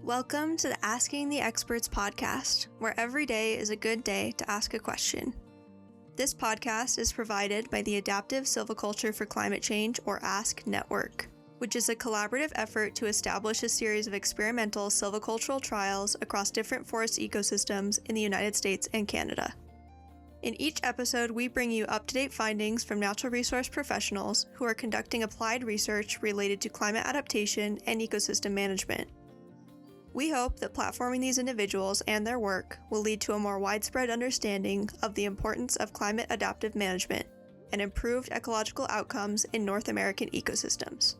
Welcome to the Asking the Experts podcast, where every day is a good day to ask a question. This podcast is provided by the Adaptive Silviculture for Climate Change, or ASCC network, which is a collaborative effort to establish a series of experimental silvicultural trials across different forest ecosystems in the United States and Canada. In each episode, we bring you up-to-date findings from natural resource professionals who are conducting applied research related to climate adaptation and ecosystem management. We hope that platforming these individuals and their work will lead to a more widespread understanding of the importance of climate adaptive management and improved ecological outcomes in North American ecosystems.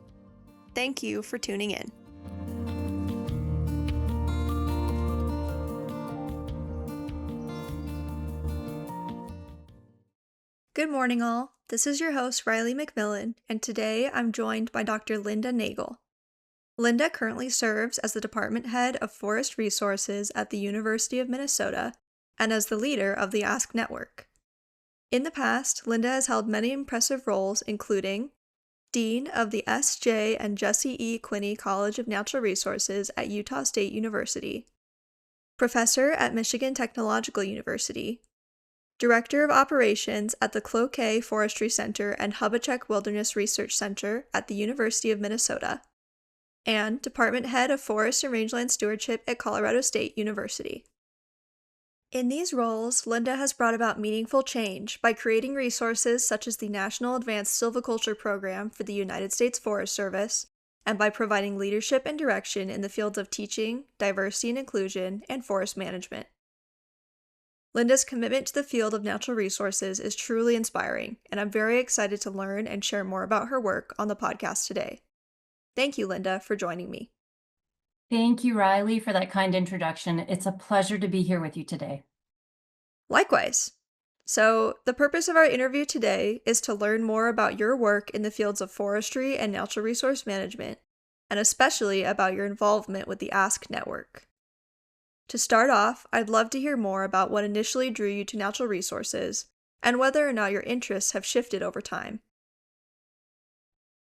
Thank you for tuning in. Good morning, all. This is your host, Riley McMillan, and today I'm joined by Dr. Linda Nagel. Linda currently serves as the Department Head of Forest Resources at the University of Minnesota and as the leader of the ASCC network. In the past, Linda has held many impressive roles, including Dean of the S.J. and Jesse E. Quinney College of Natural Resources at Utah State University, Professor at Michigan Technological University, Director of Operations at the Cloquet Forestry Center and Hubachek Wilderness Research Center at the University of Minnesota, and Department Head of Forest and Rangeland Stewardship at Colorado State University. In these roles, Linda has brought about meaningful change by creating resources such as the National Advanced Silviculture Program for the United States Forest Service, and by providing leadership and direction in the fields of teaching, diversity and inclusion, and forest management. Linda's commitment to the field of natural resources is truly inspiring, and I'm very excited to learn and share more about her work on the podcast today. Thank you, Linda, for joining me. Thank you, Riley, for that kind introduction. It's a pleasure to be here with you today. Likewise. So, the purpose of our interview today is to learn more about your work in the fields of forestry and natural resource management, and especially about your involvement with the ASCC network. To start off, I'd love to hear more about what initially drew you to natural resources, and whether or not your interests have shifted over time.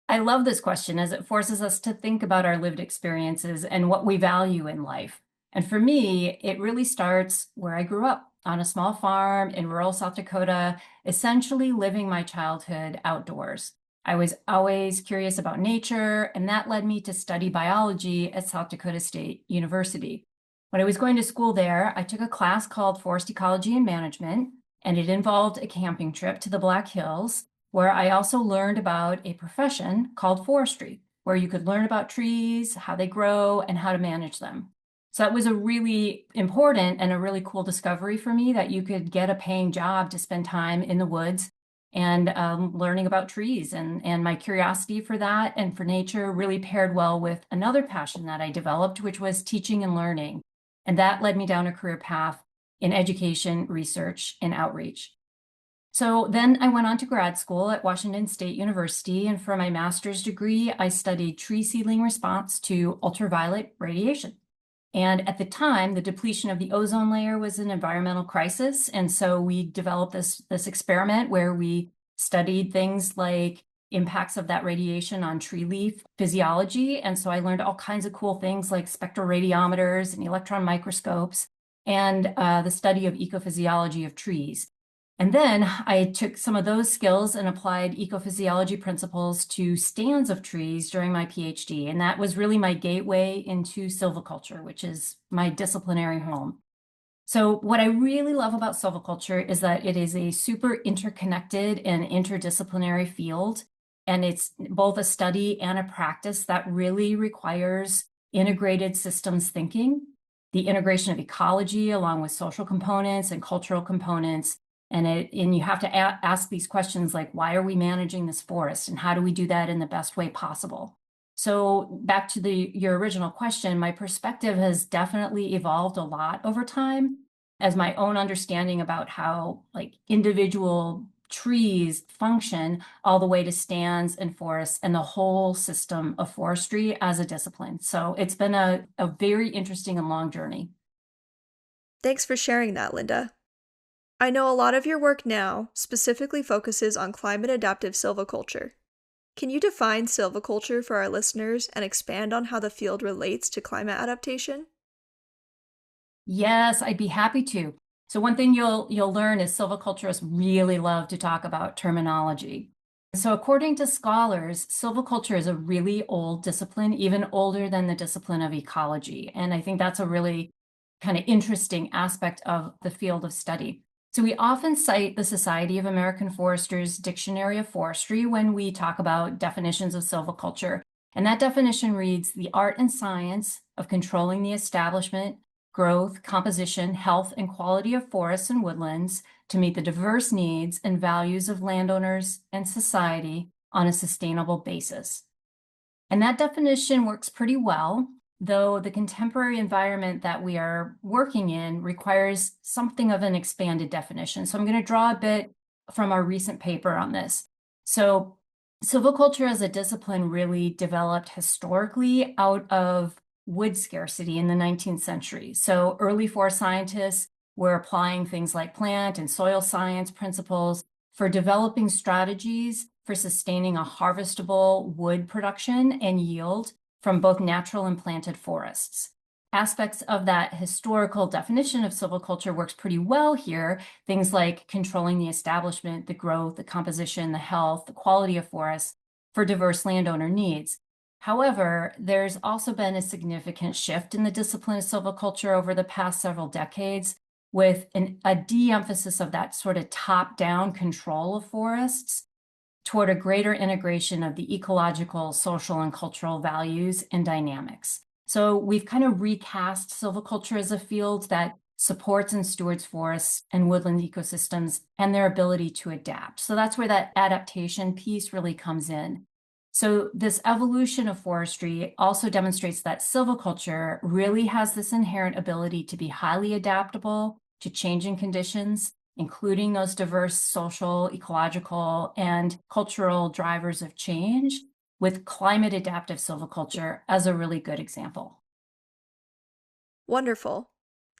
I love this question as it forces us to think about our lived experiences and what we value in life. And for me, it really starts where I grew up, on a small farm in rural South Dakota, essentially living my childhood outdoors. I was always curious about nature, and that led me to study biology at South Dakota State University. When I was going to school there, I took a class called Forest Ecology and Management, and it involved a camping trip to the Black Hills, where I also learned about a profession called forestry, where you could learn about trees, how they grow, and how to manage them. So that was a really important and a really cool discovery for me, that you could get a paying job to spend time in the woods and learning about trees. And my curiosity for that and for nature really paired well with another passion that I developed, which was teaching and learning. And that led me down a career path in education, research, and outreach. So then I went on to grad school at Washington State University, and for my master's degree, I studied tree seedling response to ultraviolet radiation. And at the time, the depletion of the ozone layer was an environmental crisis, and so we developed this experiment where we studied things like impacts of that radiation on tree leaf physiology. And so I learned all kinds of cool things like spectroradiometers and electron microscopes and the study of ecophysiology of trees. And then I took some of those skills and applied ecophysiology principles to stands of trees during my PhD. And that was really my gateway into silviculture, which is my disciplinary home. So what I really love about silviculture is that it is a super interconnected and interdisciplinary field. And it's both a study and a practice that really requires integrated systems thinking, the integration of ecology along with social components and cultural components. And you have to ask these questions like, why are we managing this forest? And how do we do that in the best way possible? So back to your original question, my perspective has definitely evolved a lot over time as my own understanding about how individual trees function all the way to stands and forests and the whole system of forestry as a discipline. So it's been a very interesting and long journey. Thanks for sharing that, Linda. I know a lot of your work now specifically focuses on climate adaptive silviculture. Can you define silviculture for our listeners and expand on how the field relates to climate adaptation? Yes, I'd be happy to. So one thing you'll learn is silviculturists really love to talk about terminology. So according to scholars, silviculture is a really old discipline, even older than the discipline of ecology. And I think that's a really kind of interesting aspect of the field of study. So we often cite the Society of American Foresters Dictionary of Forestry when we talk about definitions of silviculture. And that definition reads, the art and science of controlling the establishment, growth, composition, health, and quality of forests and woodlands to meet the diverse needs and values of landowners and society on a sustainable basis. And that definition works pretty well, though the contemporary environment that we are working in requires something of an expanded definition. So I'm going to draw a bit from our recent paper on this. So silviculture as a discipline really developed historically out of wood scarcity in the 19th century. So early forest scientists were applying things like plant and soil science principles for developing strategies for sustaining a harvestable wood production and yield from both natural and planted forests. Aspects of that historical definition of silviculture works pretty well here. Things like controlling the establishment, the growth, the composition, the health, the quality of forests for diverse landowner needs. However, there's also been a significant shift in the discipline of silviculture over the past several decades, with a de-emphasis of that sort of top-down control of forests toward a greater integration of the ecological, social, and cultural values and dynamics. So we've kind of recast silviculture as a field that supports and stewards forests and woodland ecosystems and their ability to adapt. So that's where that adaptation piece really comes in. So this evolution of forestry also demonstrates that silviculture really has this inherent ability to be highly adaptable to changing conditions, including those diverse social, ecological, and cultural drivers of change, with climate adaptive silviculture as a really good example. Wonderful.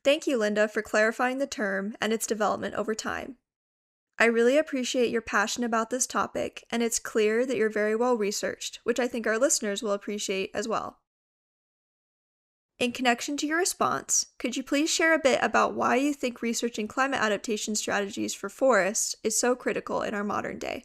Thank you, Linda, for clarifying the term and its development over time. I really appreciate your passion about this topic, and it's clear that you're very well researched, which I think our listeners will appreciate as well. In connection to your response, could you please share a bit about why you think researching climate adaptation strategies for forests is so critical in our modern day?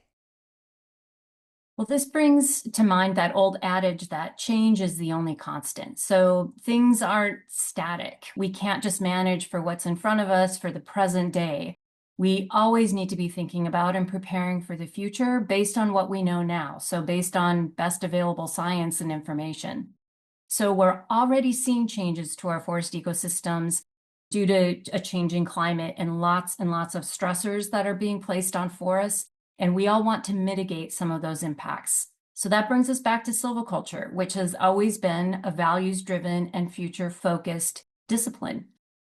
Well, this brings to mind that old adage that change is the only constant. So things aren't static. We can't just manage for what's in front of us for the present day. We always need to be thinking about and preparing for the future based on what we know now. So based on best available science and information. So we're already seeing changes to our forest ecosystems due to a changing climate and lots of stressors that are being placed on forests. And we all want to mitigate some of those impacts. So that brings us back to silviculture, which has always been a values-driven and future-focused discipline.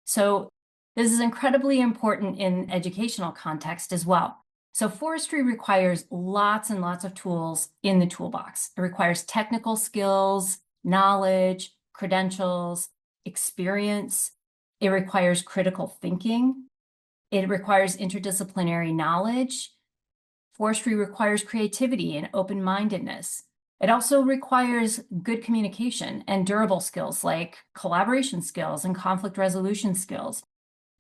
So this is incredibly important in educational context as well. So forestry requires lots and lots of tools in the toolbox. It requires technical skills, knowledge, credentials, experience. It requires critical thinking. It requires interdisciplinary knowledge. Forestry requires creativity and open-mindedness. It also requires good communication and durable skills like collaboration skills and conflict resolution skills.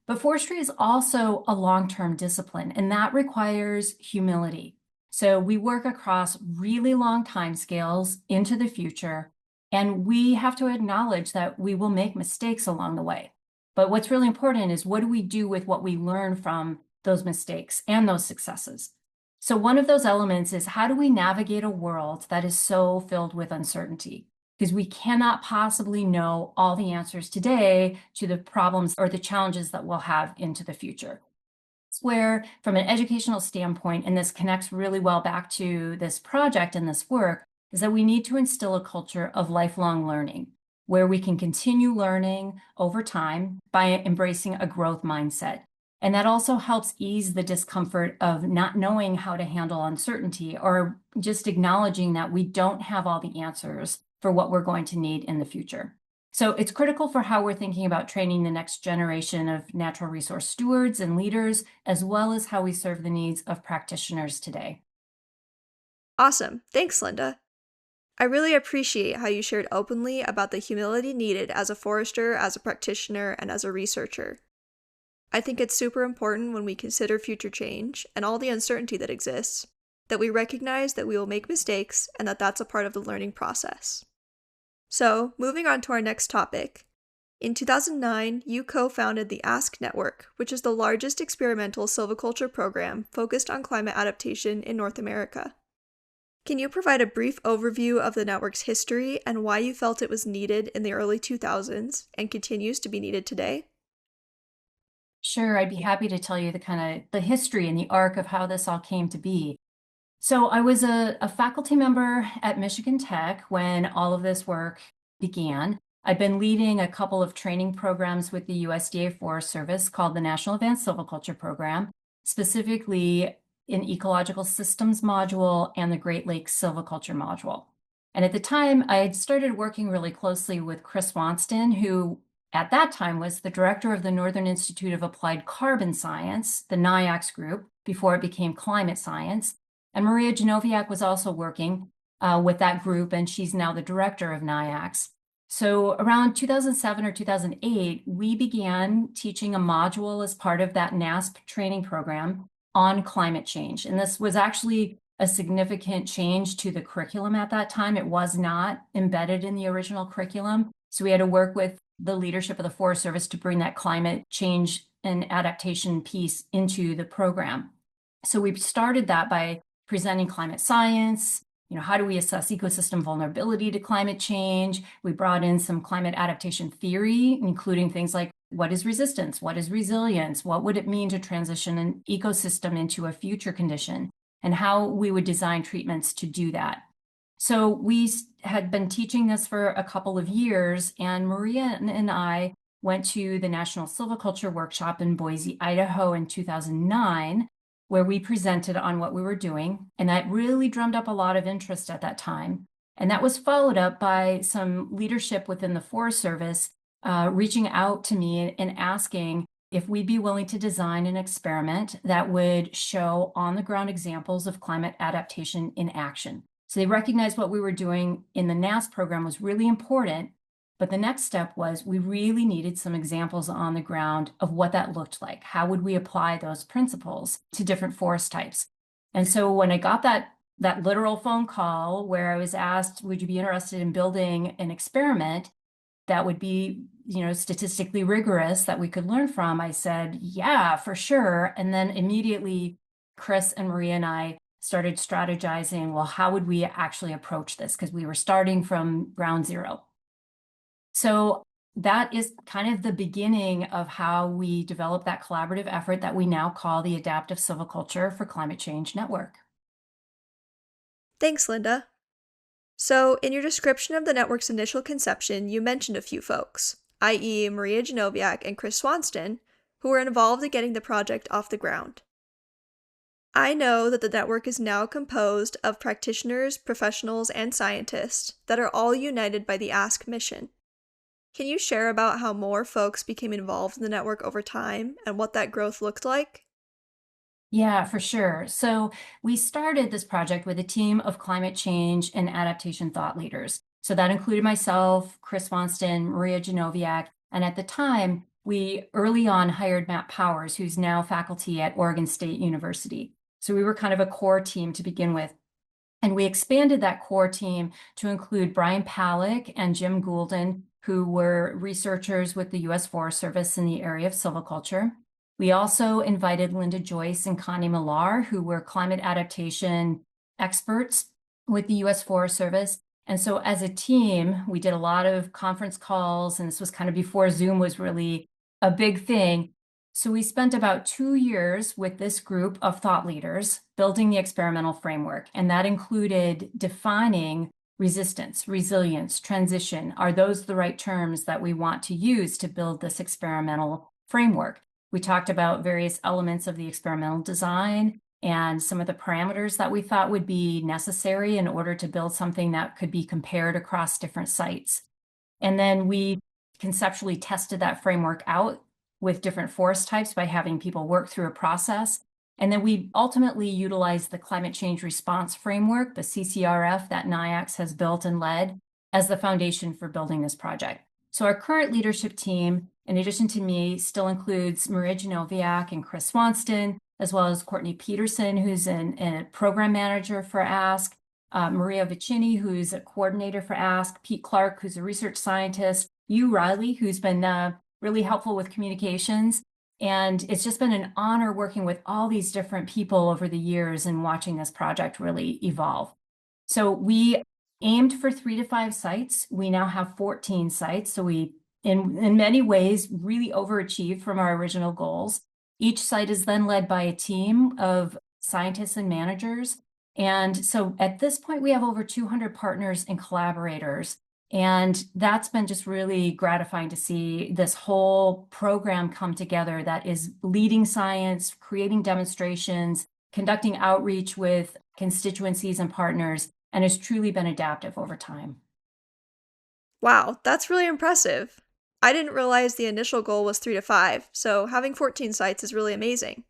But forestry is also a long-term discipline, and that requires humility. So we work across really long timescales into the future, and we have to acknowledge that we will make mistakes along the way. But what's really important is, what do we do with what we learn from those mistakes and those successes? So one of those elements is, how do we navigate a world that is so filled with uncertainty? Because we cannot possibly know all the answers today to the problems or the challenges that we'll have into the future. It's where, from an educational standpoint, and this connects really well back to this project and this work, is that we need to instill a culture of lifelong learning, where we can continue learning over time by embracing a growth mindset. And that also helps ease the discomfort of not knowing how to handle uncertainty, or just acknowledging that we don't have all the answers for what we're going to need in the future. So it's critical for how we're thinking about training the next generation of natural resource stewards and leaders, as well as how we serve the needs of practitioners today. Awesome. Thanks, Linda. I really appreciate how you shared openly about the humility needed as a forester, as a practitioner, and as a researcher. I think it's super important when we consider future change and all the uncertainty that exists, that we recognize that we will make mistakes and that that's a part of the learning process. So, moving on to our next topic. In 2009, you co-founded the ASCC Network, which is the largest experimental silviculture program focused on climate adaptation in North America. Can you provide a brief overview of the network's history and why you felt it was needed in the early 2000s and continues to be needed today? Sure, I'd be happy to tell you the history and the arc of how this all came to be. So I was a faculty member at Michigan Tech when all of this work began. I've been leading a couple of training programs with the USDA Forest Service called the National Advanced Silviculture Program, specifically in Ecological Systems module and the Great Lakes Silviculture module. And at the time, I had started working really closely with Chris Wonston, who at that time was the director of the Northern Institute of Applied Carbon Science, the NIACS group, before it became climate science. And Maria Genoviak was also working with that group, and she's now the director of NIACS. So around 2007 or 2008, we began teaching a module as part of that NASP training program on climate change. And this was actually a significant change to the curriculum at that time. It was not embedded in the original curriculum. So we had to work with the leadership of the Forest Service to bring that climate change and adaptation piece into the program. So we started that by presenting climate science. How do we assess ecosystem vulnerability to climate change? We brought in some climate adaptation theory, including things like what is resistance? What is resilience? What would it mean to transition an ecosystem into a future condition? And how we would design treatments to do that. So we had been teaching this for a couple of years, and Maria and I went to the National Silviculture Workshop in Boise, Idaho in 2009, where we presented on what we were doing. And that really drummed up a lot of interest at that time. And that was followed up by some leadership within the Forest Service reaching out to me and asking if we'd be willing to design an experiment that would show on-the-ground examples of climate adaptation in action. So they recognized what we were doing in the NAS program was really important, but the next step was we really needed some examples on the ground of what that looked like. How would we apply those principles to different forest types? And so when I got that literal phone call where I was asked, would you be interested in building an experiment that would be, statistically rigorous that we could learn from, I said, yeah, for sure. And then immediately Chris and Maria and I started strategizing, well, how would we actually approach this? Because we were starting from ground zero. So that is kind of the beginning of how we developed that collaborative effort that we now call the Adaptive Silviculture for Climate Change Network. Thanks, Linda. So, in your description of the network's initial conception, you mentioned a few folks, i.e., Maria Genoviak and Chris Swanston, who were involved in getting the project off the ground. I know that the network is now composed of practitioners, professionals, and scientists that are all united by the ASK mission. Can you share about how more folks became involved in the network over time and what that growth looked like? Yeah, for sure. So we started this project with a team of climate change and adaptation thought leaders. So that included myself, Chris Wonston, Maria Genoviak, and at the time, we early on hired Matt Powers, who's now faculty at Oregon State University. So we were kind of a core team to begin with. And we expanded that core team to include Brian Palick and Jim Goulden, who were researchers with the U.S. Forest Service in the area of silviculture. We also invited Linda Joyce and Connie Millar, who were climate adaptation experts with the U.S. Forest Service. And so as a team, we did a lot of conference calls, and this was kind of before Zoom was really a big thing. So we spent about 2 years with this group of thought leaders building the experimental framework, and that included defining resistance, resilience, transition. Are those the right terms that we want to use to build this experimental framework? We talked about various elements of the experimental design and some of the parameters that we thought would be necessary in order to build something that could be compared across different sites. And then we conceptually tested that framework out with different forest types by having people work through a process. And then we ultimately utilized the climate change response framework, the CCRF that NIAX has built and led, as the foundation for building this project. So our current leadership team, in addition to me, still includes Maria Genoviak and Chris Swanston, as well as Courtney Peterson, who's a program manager for ASC, Maria Vicini, who's a coordinator for ASC, Pete Clark, who's a research scientist, you, Riley, who's been really helpful with communications. And it's just been an honor working with all these different people over the years and watching this project really evolve. So we aimed for 3 to 5 sites. We now have 14 sites. So we, in many ways, really overachieved from our original goals. Each site is then led by a team of scientists and managers. And so at this point, we have over 200 partners and collaborators. And that's been just really gratifying to see this whole program come together that is leading science, creating demonstrations, conducting outreach with constituencies and partners, and has truly been adaptive over time. Wow, that's really impressive. I didn't realize the initial goal was 3 to 5, so having 14 sites is really amazing.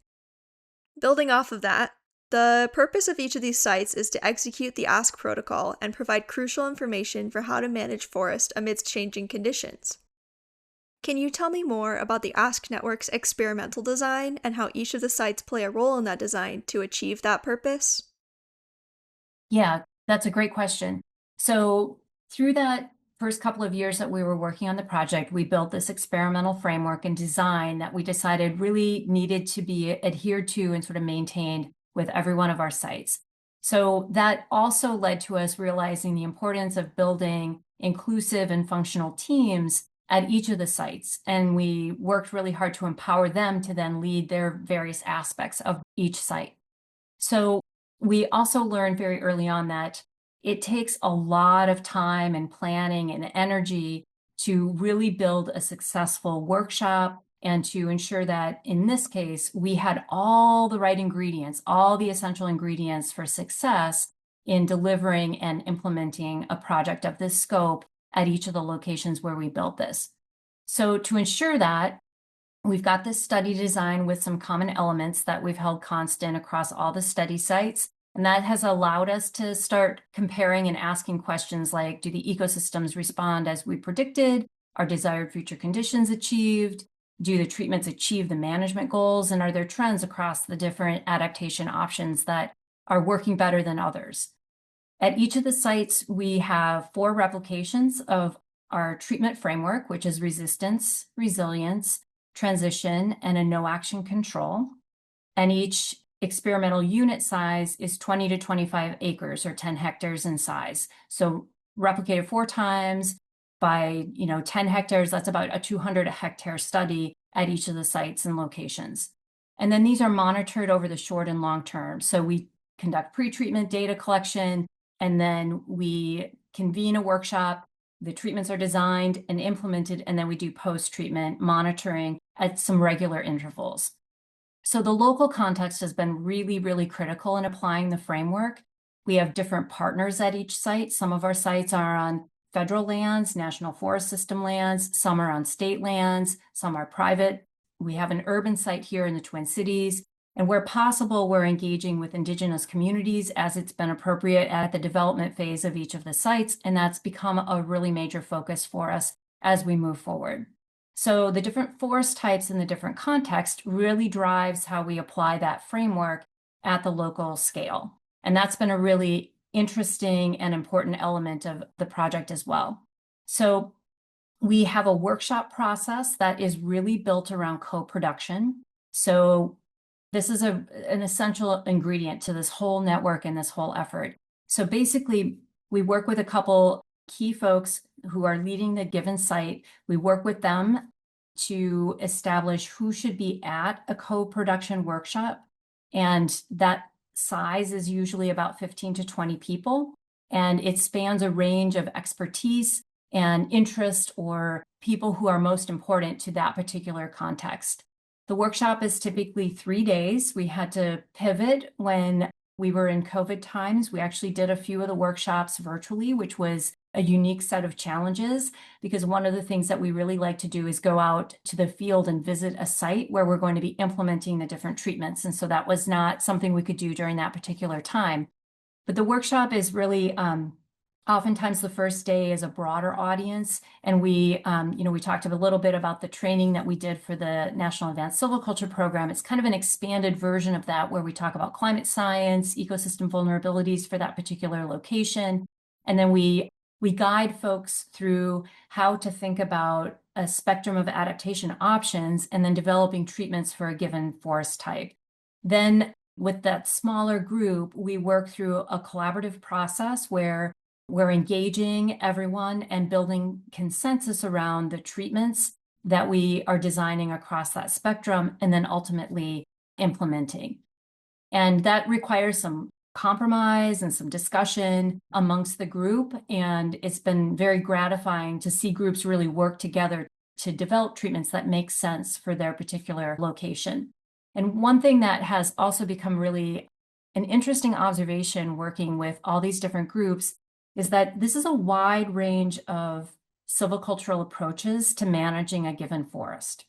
Building off of that, the purpose of each of these sites is to execute the ASC protocol and provide crucial information for how to manage forest amidst changing conditions. Can you tell me more about the ASC network's experimental design and how each of the sites play a role in that design to achieve that purpose? Yeah, that's a great question. So through that first couple of years that we were working on the project, we built this experimental framework and design that we decided really needed to be adhered to and sort of maintained with every one of our sites. So that also led to us realizing the importance of building inclusive and functional teams at each of the sites. And we worked really hard to empower them to then lead their various aspects of each site. So we also learned very early on that it takes a lot of time and planning and energy to really build a successful workshop and to ensure that in this case, we had all the right ingredients, all the essential ingredients for success in delivering and implementing a project of this scope at each of the locations where we built this. So to ensure that, we've got this study design with some common elements that we've held constant across all the study sites. And that has allowed us to start comparing and asking questions like, do the ecosystems respond as we predicted? Are desired future conditions achieved? Do the treatments achieve the management goals? And are there trends across the different adaptation options that are working better than others? At each of the sites, we have 4 replications of our treatment framework, which is resistance, resilience, transition, and a no-action control. And each experimental unit size is 20 to 25 acres or 10 hectares in size. So replicated 4 times by 10 hectares, that's about a 200 hectare study at each of the sites and locations. And then these are monitored over the short and long term. So we conduct pre-treatment data collection, and then we convene a workshop. The treatments are designed and implemented, and then we do post-treatment monitoring at some regular intervals. So the local context has been really, really critical in applying the framework. We have different partners at each site. Some of our sites are on federal lands, national forest system lands, some are on state lands, some are private. We have an urban site here in the Twin Cities. And where possible, we're engaging with Indigenous communities as it's been appropriate at the development phase of each of the sites. And that's become a really major focus for us as we move forward. So the different forest types in the different context really drives how we apply that framework at the local scale. And that's been a really interesting and important element of the project as well. So we have a workshop process that is really built around co-production. So this is an essential ingredient to this whole network and this whole effort. So basically, we work with a couple key folks who are leading the given site. We work with them to establish who should be at a co-production workshop. And that size is usually about 15 to 20 people. And it spans a range of expertise and interest or people who are most important to that particular context. The workshop is typically 3 days. We had to pivot when we were in COVID times. We actually did a few of the workshops virtually, which was a unique set of challenges, because one of the things that we really like to do is go out to the field and visit a site where we're going to be implementing the different treatments. And so that was not something we could do during that particular time. But the workshop is really oftentimes the first day is a broader audience. And we talked a little bit about the training that we did for the National Advanced Silviculture Program. It's kind of an expanded version of that, where we talk about climate science, ecosystem vulnerabilities for that particular location. And then we guide folks through how to think about a spectrum of adaptation options and then developing treatments for a given forest type. Then with that smaller group, we work through a collaborative process where we're engaging everyone and building consensus around the treatments that we are designing across that spectrum and then ultimately implementing. And that requires some compromise and some discussion amongst the group. And it's been very gratifying to see groups really work together to develop treatments that make sense for their particular location. And one thing that has also become really an interesting observation working with all these different groups is that this is a wide range of silvicultural approaches to managing a given forest.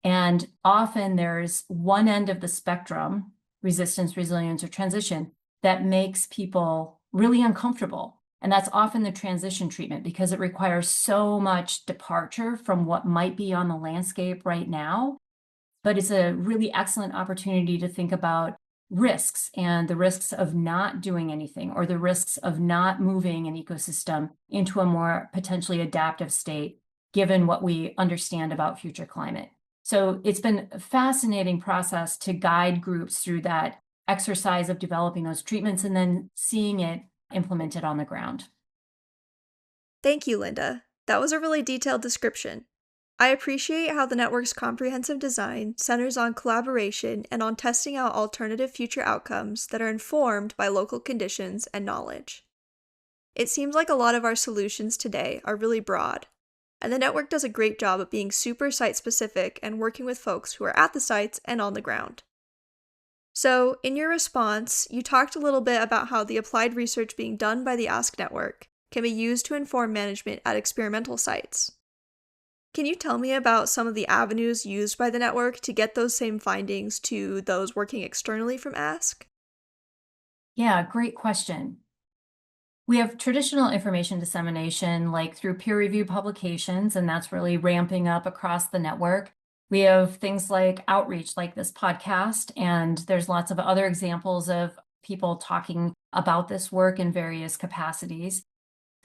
And often there's one end of the spectrum, resistance, resilience, or transition, that makes people really uncomfortable. And that's often the transition treatment, because it requires so much departure from what might be on the landscape right now. But it's a really excellent opportunity to think about risks and the risks of not doing anything, or the risks of not moving an ecosystem into a more potentially adaptive state, given what we understand about future climate. So it's been a fascinating process to guide groups through that exercise of developing those treatments and then seeing it implemented on the ground. Thank you, Linda. That was a really detailed description. I appreciate how the network's comprehensive design centers on collaboration and on testing out alternative future outcomes that are informed by local conditions and knowledge. It seems like a lot of our solutions today are really broad, and the network does a great job of being super site-specific and working with folks who are at the sites and on the ground. So, in your response, you talked a little bit about how the applied research being done by the ASCC network can be used to inform management at experimental sites. Can you tell me about some of the avenues used by the network to get those same findings to those working externally from ASCC? Yeah, great question. We have traditional information dissemination, like through peer-reviewed publications, and that's really ramping up across the network. We have things like outreach, like this podcast, and there's lots of other examples of people talking about this work in various capacities.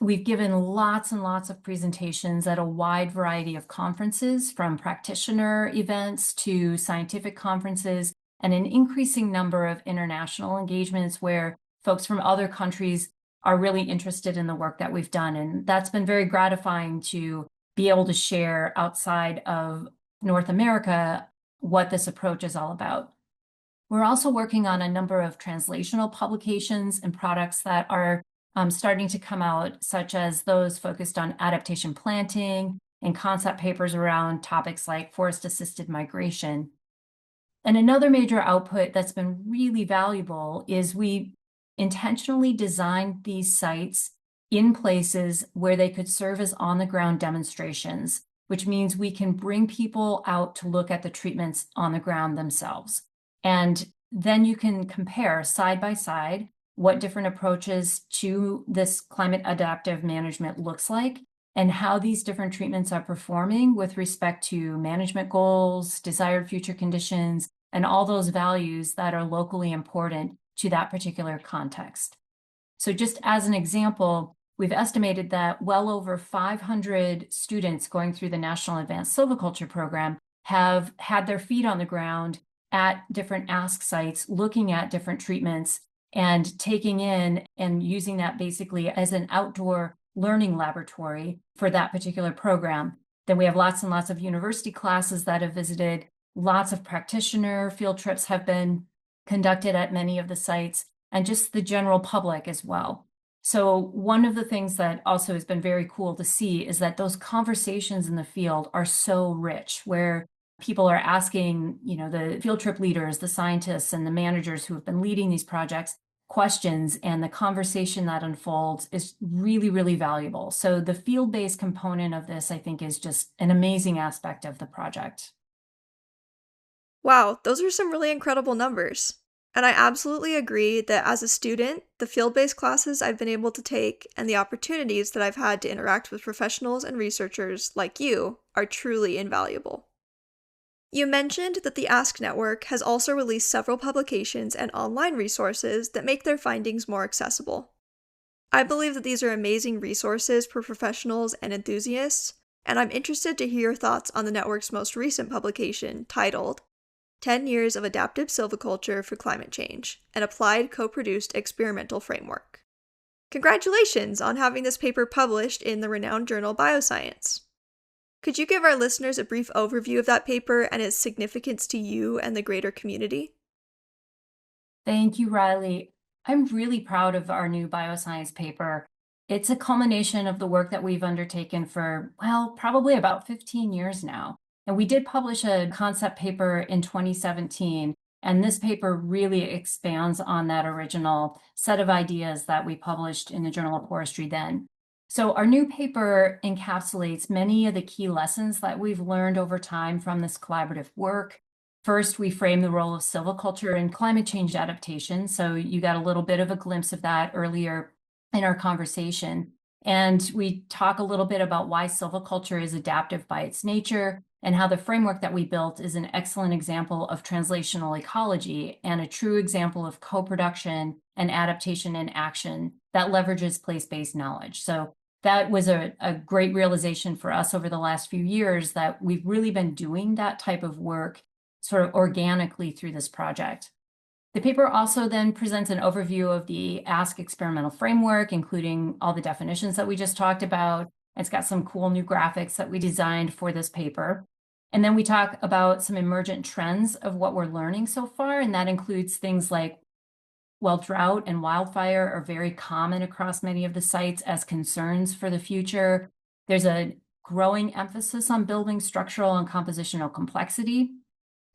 We've given lots and lots of presentations at a wide variety of conferences, from practitioner events to scientific conferences, and an increasing number of international engagements where folks from other countries are really interested in the work that we've done. And that's been very gratifying to be able to share outside of North America what this approach is all about. We're also working on a number of translational publications and products that are starting to come out, such as those focused on adaptation planting and concept papers around topics like forest-assisted migration. And another major output that's been really valuable is we intentionally designed these sites in places where they could serve as on-the-ground demonstrations, which means we can bring people out to look at the treatments on the ground themselves. And then you can compare side by side what different approaches to this climate adaptive management looks like, and how these different treatments are performing with respect to management goals, desired future conditions, and all those values that are locally important to that particular context. So just as an example, we've estimated that well over 500 students going through the National Advanced Silviculture Program have had their feet on the ground at different ASCC sites, looking at different treatments and taking in and using that basically as an outdoor learning laboratory for that particular program. Then we have lots and lots of university classes that have visited. Lots of practitioner field trips have been conducted at many of the sites, and just the general public as well. So one of the things that also has been very cool to see is that those conversations in the field are so rich, where people are asking, the field trip leaders, the scientists, and the managers who have been leading these projects questions and the conversation that unfolds is really, really valuable. So the field-based component of this, I think, is just an amazing aspect of the project. Wow, those are some really incredible numbers. And I absolutely agree that as a student, the field based classes I've been able to take and the opportunities that I've had to interact with professionals and researchers like you are truly invaluable. You mentioned that the Ask Network has also released several publications and online resources that make their findings more accessible. I believe that these are amazing resources for professionals and enthusiasts, and I'm interested to hear your thoughts on the network's most recent publication titled 10 Years of Adaptive Silviculture for Climate Change, an Applied Co-Produced Experimental Framework. Congratulations on having this paper published in the renowned journal Bioscience. Could you give our listeners a brief overview of that paper and its significance to you and the greater community? Thank you, Riley. I'm really proud of our new bioscience paper. It's a culmination of the work that we've undertaken for, well, probably about 15 years now. And we did publish a concept paper in 2017, and this paper really expands on that original set of ideas that we published in the Journal of Forestry then. So our new paper encapsulates many of the key lessons that we've learned over time from this collaborative work. First, we frame the role of silviculture in climate change adaptation. So you got a little bit of a glimpse of that earlier in our conversation. And we talk a little bit about why silviculture is adaptive by its nature and how the framework that we built is an excellent example of translational ecology and a true example of co-production and adaptation in action that leverages place-based knowledge. So that was a great realization for us over the last few years that we've really been doing that type of work sort of organically through this project. The paper also then presents an overview of the Ask experimental framework, including all the definitions that we just talked about. It's got some cool new graphics that we designed for this paper. And then we talk about some emergent trends of what we're learning so far, and that includes things like, well, drought and wildfire are very common across many of the sites as concerns for the future. There's a growing emphasis on building structural and compositional complexity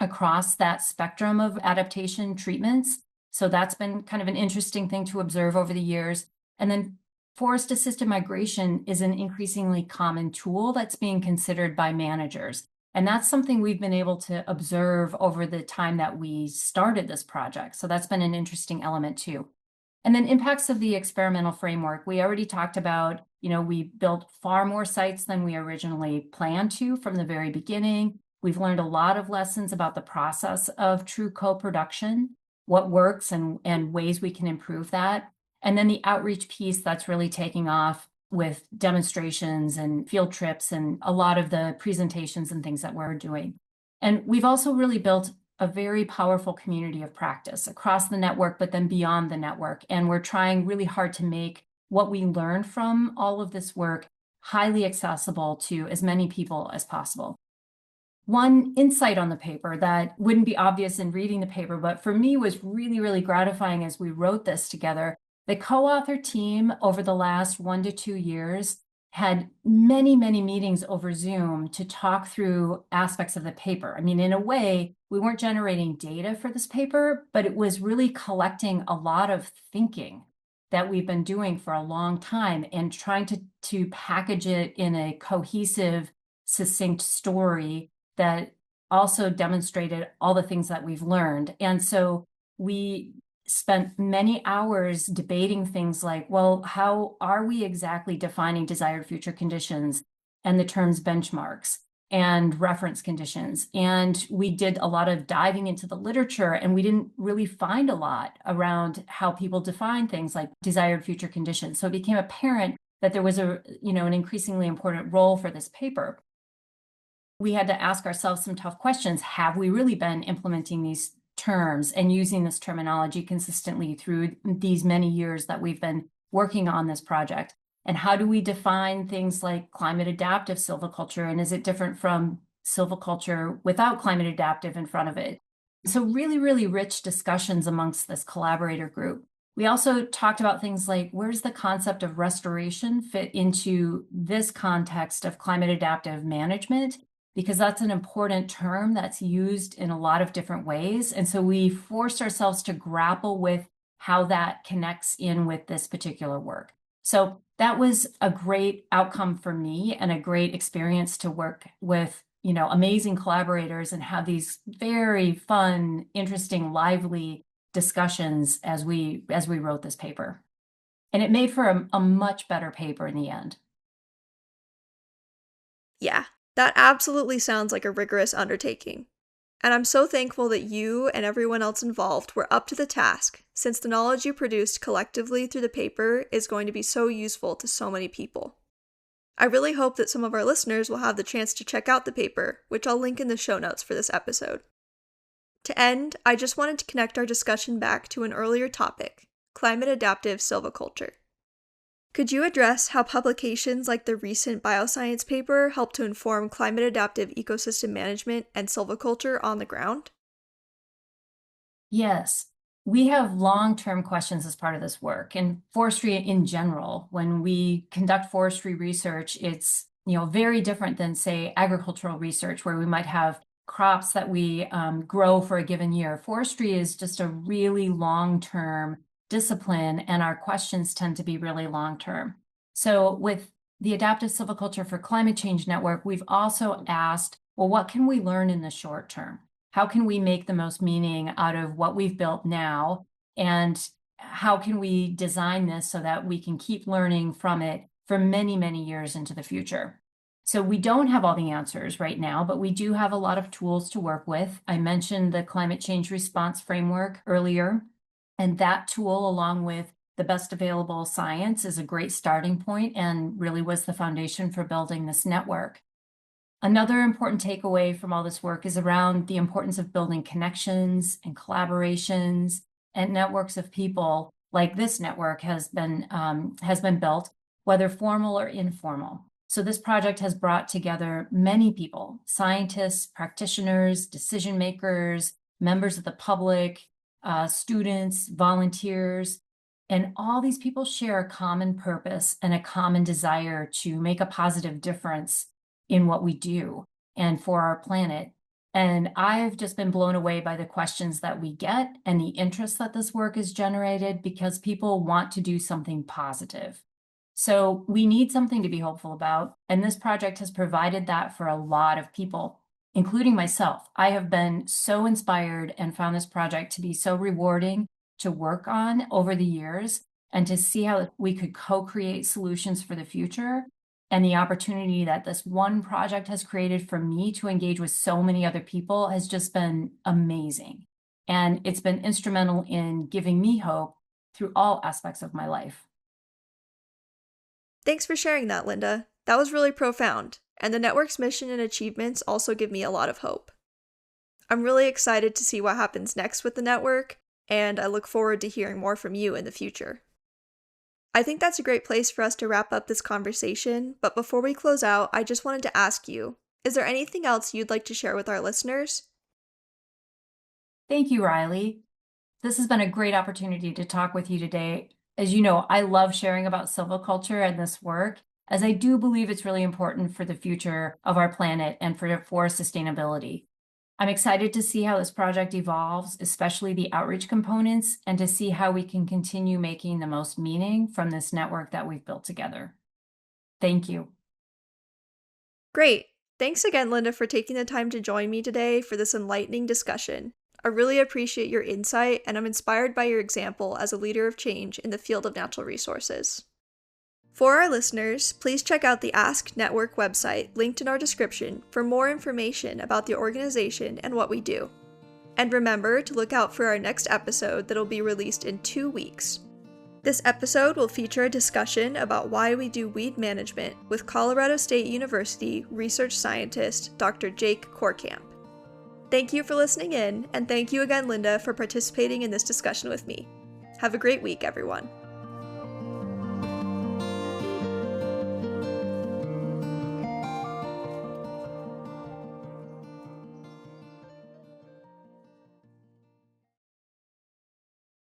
across that spectrum of adaptation treatments. So that's been kind of an interesting thing to observe over the years. And then forest-assisted migration is an increasingly common tool that's being considered by managers. And that's something we've been able to observe over the time that we started this project. So that's been an interesting element too. And then impacts of the experimental framework. We already talked about, we built far more sites than we originally planned to from the very beginning. We've learned a lot of lessons about the process of true co-production, what works and ways we can improve that. And then the outreach piece that's really taking off with demonstrations and field trips and a lot of the presentations and things that we're doing. And we've also really built a very powerful community of practice across the network, but then beyond the network. And we're trying really hard to make what we learn from all of this work highly accessible to as many people as possible. One insight on the paper that wouldn't be obvious in reading the paper, but for me was really, really gratifying as we wrote this together. The co-author team over the last 1 to 2 years had many, many meetings over Zoom to talk through aspects of the paper. I mean, in a way, we weren't generating data for this paper, but it was really collecting a lot of thinking that we've been doing for a long time and trying to package it in a cohesive, succinct story that also demonstrated all the things that we've learned. And so we spent many hours debating things like, well, how are we exactly defining desired future conditions and the terms benchmarks and reference conditions? And we did a lot of diving into the literature, and we didn't really find a lot around how people define things like desired future conditions. So it became apparent that there was an increasingly important role for this paper. We had to ask ourselves some tough questions. Have we really been implementing these terms and using this terminology consistently through these many years that we've been working on this project? And how do we define things like climate adaptive silviculture? And is it different from silviculture without climate adaptive in front of it? So really, really rich discussions amongst this collaborator group. We also talked about things like, where's the concept of restoration fit into this context of climate adaptive management? Because that's an important term that's used in a lot of different ways. And so we forced ourselves to grapple with how that connects in with this particular work. So that was a great outcome for me and a great experience to work with, amazing collaborators and have these very fun, interesting, lively discussions as we wrote this paper. And it made for a much better paper in the end. Yeah, that absolutely sounds like a rigorous undertaking. And I'm so thankful that you and everyone else involved were up to the task, since the knowledge you produced collectively through the paper is going to be so useful to so many people. I really hope that some of our listeners will have the chance to check out the paper, which I'll link in the show notes for this episode. To end, I just wanted to connect our discussion back to an earlier topic, climate adaptive silviculture. Could you address how publications like the recent bioscience paper help to inform climate adaptive ecosystem management and silviculture on the ground? Yes, we have long-term questions as part of this work, and forestry in general. When we conduct forestry research, it's very different than, say, agricultural research, where we might have crops that we grow for a given year. Forestry is just a really long-term discipline, and our questions tend to be really long-term. So with the Adaptive Silviculture for Climate Change Network, we've also asked, well, what can we learn in the short term? How can we make the most meaning out of what we've built now? And how can we design this so that we can keep learning from it for many, many years into the future? So we don't have all the answers right now, but we do have a lot of tools to work with. I mentioned the climate change response framework earlier, and that tool, along with the best available science, is a great starting point and really was the foundation for building this network. Another important takeaway from all this work is around the importance of building connections and collaborations and networks of people like this network has been built, whether formal or informal. So this project has brought together many people, scientists, practitioners, decision makers, members of the public, students, volunteers, and all these people share a common purpose and a common desire to make a positive difference in what we do and for our planet. And I've just been blown away by the questions that we get and the interest that this work has generated, because people want to do something positive. So we need something to be hopeful about. And this project has provided that for a lot of people, including myself. I have been so inspired and found this project to be so rewarding to work on over the years, and to see how we could co-create solutions for the future. And the opportunity that this one project has created for me to engage with so many other people has just been amazing. And it's been instrumental in giving me hope through all aspects of my life. Thanks for sharing that, Linda. That was really profound, and the network's mission and achievements also give me a lot of hope. I'm really excited to see what happens next with the network, and I look forward to hearing more from you in the future. I think that's a great place for us to wrap up this conversation, but before we close out, I just wanted to ask you, is there anything else you'd like to share with our listeners? Thank you, Riley. This has been a great opportunity to talk with you today. As you know, I love sharing about silviculture and this work, as I do believe it's really important for the future of our planet and for sustainability. I'm excited to see how this project evolves, especially the outreach components, and to see how we can continue making the most meaning from this network that we've built together. Thank you. Great. Thanks again, Linda, for taking the time to join me today for this enlightening discussion. I really appreciate your insight, and I'm inspired by your example as a leader of change in the field of natural resources. For our listeners, please check out the Ask Network website linked in our description for more information about the organization and what we do. And remember to look out for our next episode that will be released in 2 weeks. This episode will feature a discussion about why we do weed management with Colorado State University research scientist Dr. Jake Korkamp. Thank you for listening in, and thank you again, Linda, for participating in this discussion with me. Have a great week, everyone.